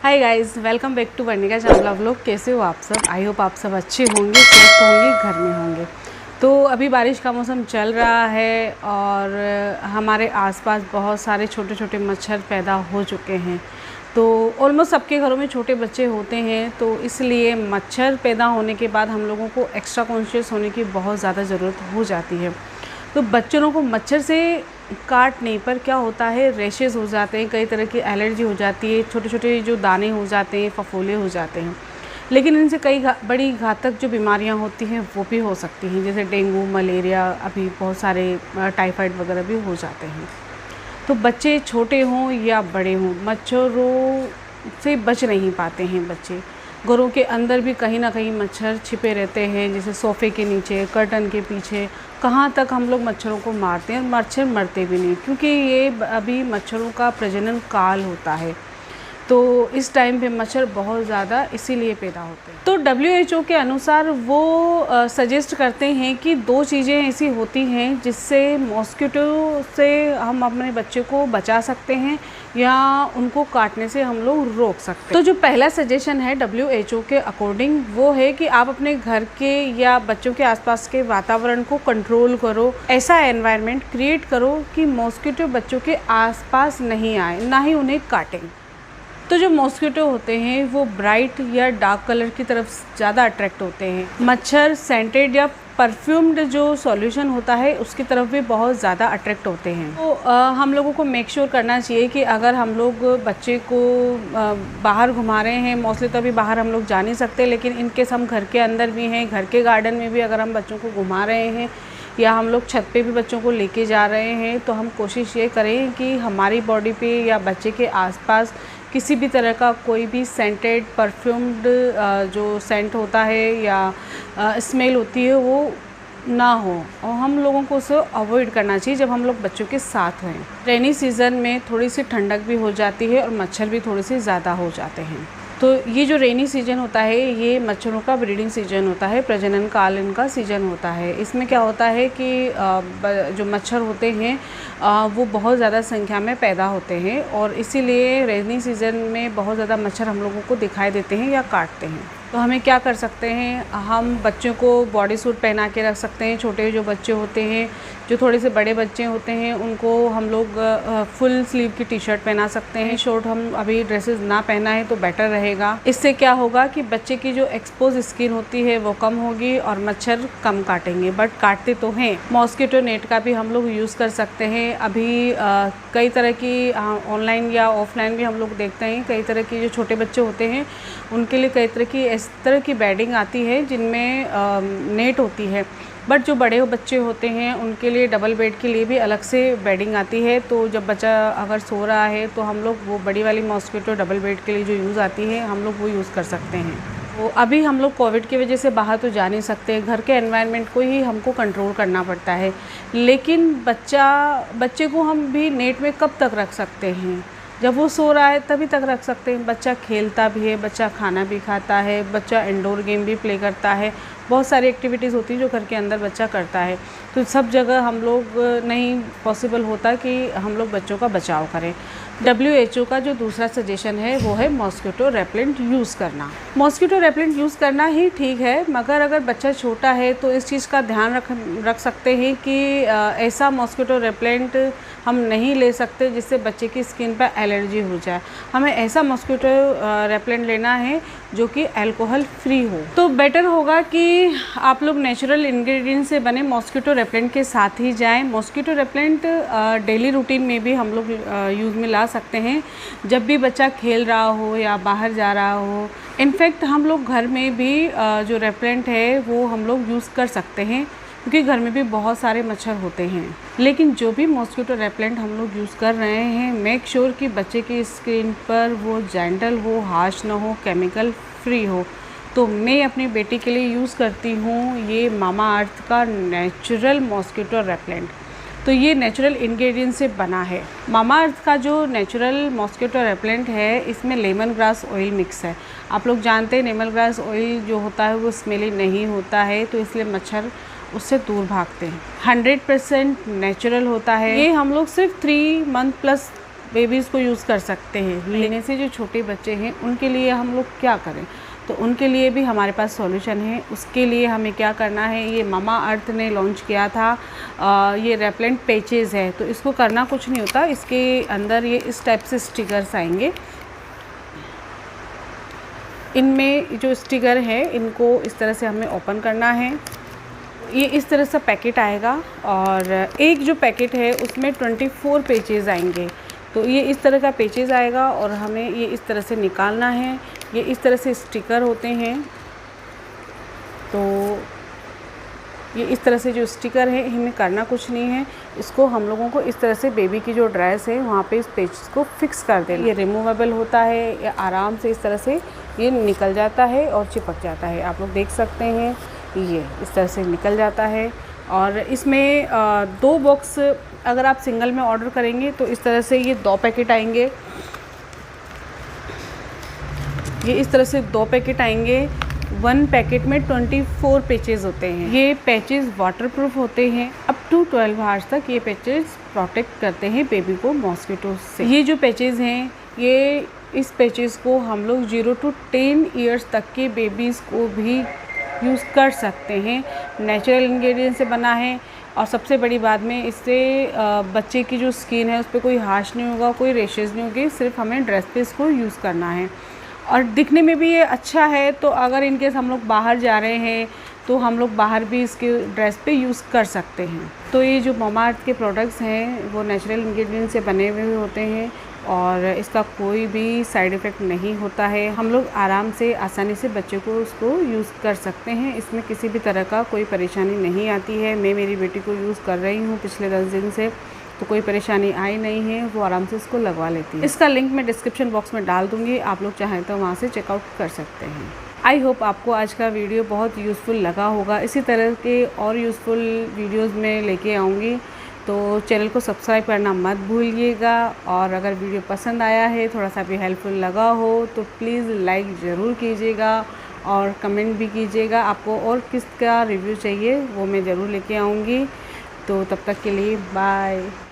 Hi guys, welcome back to Varnika channel. आप लोग कैसे हो? आप सब, आई होप आप सब अच्छे होंगे, स्वस्थ होंगे, घर में होंगे। तो अभी बारिश का मौसम चल रहा है और हमारे आसपास बहुत सारे छोटे छोटे मच्छर पैदा हो चुके हैं। तो ऑलमोस्ट सबके घरों में छोटे बच्चे होते हैं, तो इसलिए मच्छर पैदा होने के बाद हम लोगों को एक्स्ट्रा कॉन्शियस होने की बहुत ज़्यादा ज़रूरत हो जाती है। तो बच्चों को मच्छर से काटने पर क्या होता है, रैशेज़ हो जाते हैं, कई तरह की एलर्जी हो जाती है, छोटे छोटे जो दाने हो जाते हैं, फफोले हो जाते हैं। लेकिन इनसे कई बड़ी घातक जो बीमारियां होती हैं वो भी हो सकती हैं, जैसे डेंगू, मलेरिया, अभी बहुत सारे टाइफाइड वगैरह भी हो जाते हैं। तो बच्चे छोटे हों या बड़े हों, मच्छरों से बच नहीं पाते हैं बच्चे। घरों के अंदर भी कहीं ना कहीं मच्छर छिपे रहते हैं, जैसे सोफ़े के नीचे, कर्टन के पीछे, कहाँ तक हम लोग मच्छरों को मारते हैं और मच्छर मरते भी नहीं, क्योंकि ये अभी मच्छरों का प्रजनन काल होता है। तो इस टाइम पे मच्छर बहुत ज़्यादा इसीलिए पैदा होते हैं। तो WHO के अनुसार वो सजेस्ट करते हैं कि 2 चीज़ें ऐसी होती हैं जिससे मॉस्किटो से हम अपने बच्चे को बचा सकते हैं या उनको काटने से हम लोग रोक सकते हैं। तो जो पहला सजेशन है WHO के अकॉर्डिंग, वो है कि आप अपने घर के या बच्चों के आसपास के वातावरण को कंट्रोल करो, ऐसा एनवायरनमेंट क्रिएट करो कि मॉस्किटो बच्चों के आसपास नहीं आए, ना ही उन्हें काटें। तो जो मॉस्किटो होते हैं वो ब्राइट या डार्क कलर की तरफ ज़्यादा अट्रैक्ट होते हैं। मच्छर सेंटेड या परफ्यूम्ड जो सॉल्यूशन होता है उसकी तरफ भी बहुत ज़्यादा अट्रैक्ट होते हैं। तो हम लोगों को मेक श्योर करना चाहिए कि अगर हम लोग बच्चे को बाहर घुमा रहे हैं, मोस्टली तो अभी बाहर हम लोग जा नहीं सकते, लेकिन इनकेस हम घर के अंदर भी हैं, घर के गार्डन में भी अगर हम बच्चों को घुमा रहे हैं या हम लोग छत पे भी बच्चों को लेके जा रहे हैं, तो हम कोशिश ये करें कि हमारी बॉडी पे या बच्चे के आसपास किसी भी तरह का कोई भी सेंटेड परफ्यूम्ड जो सेंट होता है या स्मेल होती है वो ना हो, और हम लोगों को उसे अवॉइड करना चाहिए जब हम लोग बच्चों के साथ हैं। रेनी सीज़न में थोड़ी सी ठंडक भी हो जाती है और मच्छर भी थोड़े से ज़्यादा हो जाते हैं। तो ये जो रेनी सीजन होता है ये मच्छरों का ब्रीडिंग सीजन होता है, प्रजनन काल इनका सीजन होता है। इसमें क्या होता है कि जो मच्छर होते हैं वो बहुत ज़्यादा संख्या में पैदा होते हैं और इसीलिए रेनी सीजन में बहुत ज़्यादा मच्छर हम लोगों को दिखाई देते हैं या काटते हैं। तो हमें क्या कर सकते हैं, हम बच्चों को बॉडी सूट पहना के रख सकते हैं। छोटे जो बच्चे होते हैं, जो थोड़े से बड़े बच्चे होते हैं, उनको हम लोग फुल स्लीव की टी शर्ट पहना सकते हैं। शॉर्ट हम अभी ड्रेसेस ना पहना है तो बेटर रहेगा। इससे क्या होगा कि बच्चे की जो एक्सपोज स्किन होती है वो कम होगी और मच्छर कम काटेंगे, बट काटते तो हैं। मॉस्किटो नेट का भी हम लोग यूज़ कर सकते हैं। अभी कई तरह की ऑनलाइन या ऑफलाइन भी हम लोग देखते हैं, कई तरह की जो छोटे बच्चे होते हैं उनके लिए कई तरह की इस तरह की बेडिंग आती है जिनमें नेट होती है। बट जो बड़े बच्चे होते हैं उनके लिए डबल बेड के लिए भी अलग से बेडिंग आती है। तो जब बच्चा अगर सो रहा है तो हम लोग वो बड़ी वाली मॉस्किटो डबल बेड के लिए जो यूज़ आती है हम लोग वो यूज़ कर सकते हैं। तो अभी हम लोग कोविड की वजह से बाहर तो जा नहीं सकते, घर के एनवायरनमेंट को ही हमको कंट्रोल करना पड़ता है। लेकिन बच्चे को हम भी नेट में कब तक रख सकते हैं? जब वो सो रहा है तभी तक रख सकते हैं। बच्चा खेलता भी है, बच्चा खाना भी खाता है, बच्चा इंडोर गेम भी प्ले करता है, बहुत सारी एक्टिविटीज़ होती हैं जो घर के अंदर बच्चा करता है। तो सब जगह हम लोग नहीं पॉसिबल होता कि हम लोग बच्चों का बचाव करें। WHO का जो दूसरा सजेशन है वो है मॉस्किटो रेपेलेंट यूज़ करना। मॉस्किटो रेपेलेंट यूज़ करना ही ठीक है, मगर अगर बच्चा छोटा है तो इस चीज़ का ध्यान रख सकते हैं कि ऐसा मॉस्किटो रेपेलेंट हम नहीं ले सकते जिससे बच्चे की स्किन पर एलर्जी हो जाए। हमें ऐसा मॉस्किटो रेपेलेंट लेना है जो कि अल्कोहल फ्री हो। तो बेटर होगा कि आप लोग नेचुरल इंग्रेडिएंट से बने मॉस्किटो रेपेलेंट के साथ ही जाएं। मॉस्किटो रेपेलेंट डेली रूटीन में भी हम लोग यूज़ में ला सकते हैं, जब भी बच्चा खेल रहा हो या बाहर जा रहा हो। इनफैक्ट हम लोग घर में भी जो रेपेलेंट है वो हम लोग यूज़ कर सकते हैं, क्योंकि घर में भी बहुत सारे मच्छर होते हैं। लेकिन जो भी मॉस्किटो रेपेलेंट हम लोग यूज़ कर रहे हैं, मेक श्योर कि बच्चे की स्किन पर वो जेंटल हो, हार्श ना हो, केमिकल फ्री हो। तो मैं अपनी बेटी के लिए यूज़ करती हूँ ये मामा अर्थ का नेचुरल मॉस्किटो रेपेलेंट। तो ये नेचुरल इंग्रेडिएंट से बना है। मामा अर्थ का जो नेचुरल मॉस्किटो रेपेलेंट है इसमें लेमन ग्रास ऑयल मिक्स है। आप लोग जानते हैं लेमन ग्रास ऑयल जो होता है वो स्मेली नहीं होता है, तो इसलिए मच्छर उससे दूर भागते हैं। 100% नेचुरल होता है। ये हम लोग सिर्फ 3 मंथ प्लस बेबीज़ को यूज़ कर सकते हैं। लेने से जो छोटे बच्चे हैं उनके लिए हम लोग क्या करें, तो उनके लिए भी हमारे पास सॉल्यूशन है। उसके लिए हमें क्या करना है, ये मामा अर्थ ने लॉन्च किया था, ये रेपेलेंट पैचेज़ है। तो इसको करना कुछ नहीं होता, इसके अंदर ये इस टाइप से स्टिकर्स आएंगे। इनमें जो स्टिकर है इनको इस तरह से हमें ओपन करना है। ये इस तरह से पैकेट आएगा और एक जो पैकेट है उसमें 24 पेजेस आएंगे। तो ये इस तरह का पेजेस आएगा और हमें ये इस तरह से निकालना है। ये इस तरह से स्टिकर होते हैं। तो ये इस तरह से जो स्टिकर है, हमें करना कुछ नहीं है, इसको हम लोगों को इस तरह से बेबी की जो ड्रेस है वहाँ पे इस पेजेस को फिक्स कर देना। ये रिमूवेबल होता है, या आराम से इस तरह से ये निकल जाता है और चिपक जाता है। आप लोग देख सकते हैं, ये इस तरह से निकल जाता है। और इसमें 2 बॉक्स अगर आप सिंगल में ऑर्डर करेंगे तो इस तरह से ये 2 पैकेट आएंगे। ये इस तरह से 2 पैकेट आएंगे। 1 पैकेट में 24 पैचेस होते हैं। ये पैचेस वाटरप्रूफ होते हैं। अप टू 12 आवर्स तक ये पैचेस प्रोटेक्ट करते हैं बेबी को मॉस्किटो से। ये जो पैचेस हैं, ये इस पैचेस को हम लोग 0 to 10 ईयर्स तक के बेबीज़ को भी यूज़ कर सकते हैं। नेचुरल इंग्रेडिएंट से बना है और सबसे बड़ी बात में इससे बच्चे की जो स्किन है उस पर कोई हाश नहीं होगा, कोई रेशेज़ नहीं होगी। सिर्फ हमें ड्रेस पे इसको यूज़ करना है और दिखने में भी ये अच्छा है। तो अगर इनकेस हम लोग बाहर जा रहे हैं तो हम लोग बाहर भी इसके ड्रेस पे यूज़ कर सकते हैं। तो ये जो मामा अर्थ के प्रोडक्ट्स हैं वो नेचुरल इंग्रेडिएंट से बने हुए होते हैं और इसका कोई भी साइड इफ़ेक्ट नहीं होता है। हम लोग आराम से आसानी से बच्चे को उसको यूज़ कर सकते हैं। इसमें किसी भी तरह का कोई परेशानी नहीं आती है। मैं मेरी बेटी को यूज़ कर रही हूँ पिछले 10 दिन से, तो कोई परेशानी आई नहीं है। वो आराम से इसको लगवा लेती है। इसका लिंक मैं डिस्क्रिप्शन बॉक्स में डाल दूँगी, आप लोग चाहें तो वहाँ से चेकआउट कर सकते हैं। आई होप आपको आज का वीडियो बहुत यूज़फुल लगा होगा। इसी तरह के और यूज़फुल वीडियोज़ में लेके आऊँगी, तो चैनल को सब्सक्राइब करना मत भूलिएगा। और अगर वीडियो पसंद आया है, थोड़ा सा भी हेल्पफुल लगा हो तो प्लीज़ लाइक ज़रूर कीजिएगा और कमेंट भी कीजिएगा। आपको और किसका रिव्यू चाहिए वो मैं ज़रूर लेके आऊँगी। तो तब तक के लिए बाय।